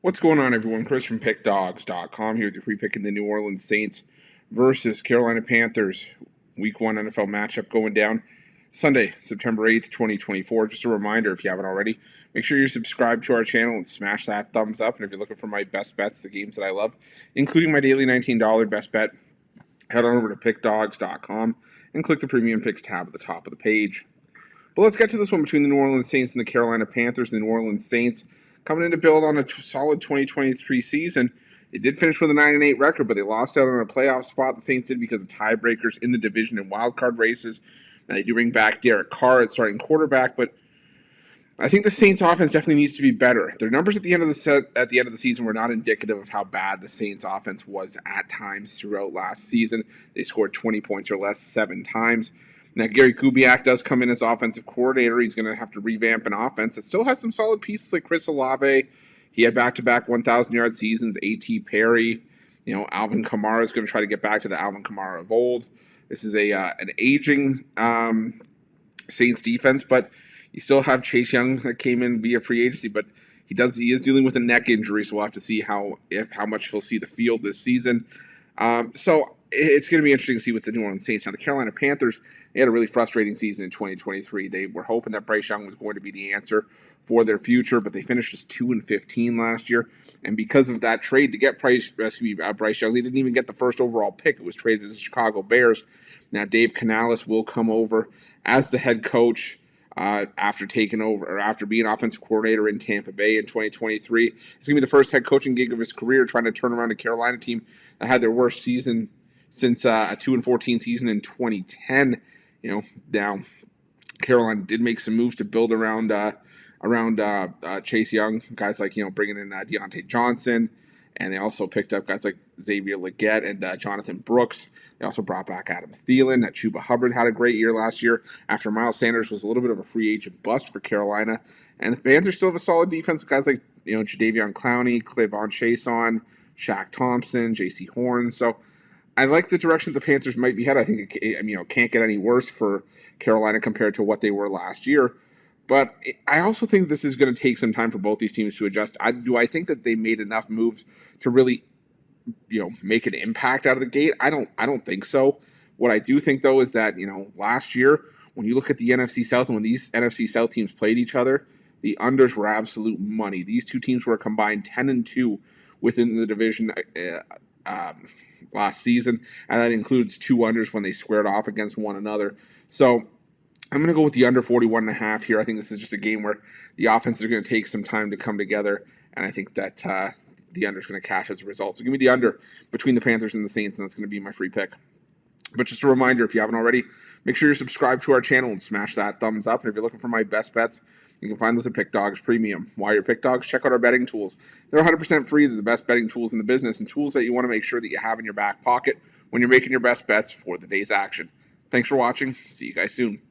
What's going on, everyone? Chris from Pickdawgz.com here with your free pick in the New Orleans Saints versus Carolina Panthers. Week 1 NFL matchup going down Sunday, September 8th, 2024. Just a reminder, if you haven't already, make sure you're subscribed to our channel and smash that thumbs up. And if you're looking for my best bets, the games that I love, including my daily $19 best bet, head on over to Pickdawgz.com and click the Premium Picks tab at the top of the page. But let's get to this one between the New Orleans Saints and the Carolina Panthers. The New Orleans Saints coming in to build on a solid 2023 season. They did finish with a 9-8 record, but they lost out on a playoff spot. The Saints did because of tiebreakers in the division and wildcard races. Now, they do bring back Derek Carr at starting quarterback, but I think the Saints' offense definitely needs to be better. Their numbers at the end of the season were not indicative of how bad the Saints' offense was at times throughout last season. They scored 20 points or less 7 times. Now, Gary Kubiak does come in as offensive coordinator. He's going to have to revamp an offense that still has some solid pieces like Chris Olave. He had back-to-back 1,000-yard seasons. A.T. Perry, Alvin Kamara is going to try to get back to the Alvin Kamara of old. This is an aging Saints defense, but you still have Chase Young that came in via free agency, but he is dealing with a neck injury, so we'll have to see how much he'll see the field this season. So it's going to be interesting to see with the New Orleans Saints. Now, the Carolina Panthers, they had a really frustrating season in 2023. They were hoping that Bryce Young was going to be the answer for their future, but they finished just 2-15 last year. And because of that trade to get Bryce Young, they didn't even get the first overall pick. It was traded to the Chicago Bears. Now, Dave Canales will come over as the head coach after being offensive coordinator in Tampa Bay in 2023. It's going to be the first head coaching gig of his career, trying to turn around a Carolina team that had their worst season since a 2-14 season in 2010. Now Carolina did make some moves to build around Chase Young, guys like bringing in Deontay Johnson, and they also picked up guys like Xavier Legette and Jonathan Brooks. They also brought back Adam Thielen. Chuba Hubbard had a great year last year after Miles Sanders was a little bit of a free agent bust for Carolina. And the Panthers still have a solid defense with guys like Jadeveon Clowney, Clavon Chason, Shaq Thompson, J.C. Horn. So I like the direction the Panthers might be headed. I think it can't get any worse for Carolina compared to what they were last year. But I also think this is going to take some time for both these teams to adjust. Do I think that they made enough moves to really, make an impact out of the gate? I don't think so. What I do think, though, is that, last year, when you look at the NFC South and when these NFC South teams played each other, the unders were absolute money. These two teams were combined 10-2 within the division last season, and that includes 2 unders when they squared off against one another. So I'm going to go with the under 41.5 here. I think this is just a game where the offense is going to take some time to come together, and I think that the under is going to cash as a result. So give me the under between the Panthers and the Saints, and that's going to be my free pick. But just a reminder, if you haven't already, make sure you're subscribed to our channel and smash that thumbs up. And if you're looking for my best bets, you can find those at Pickdawgz Premium. While you're Pickdawgz, check out our betting tools. They're 100% free. They're the best betting tools in the business and tools that you want to make sure that you have in your back pocket when you're making your best bets for the day's action. Thanks for watching. See you guys soon.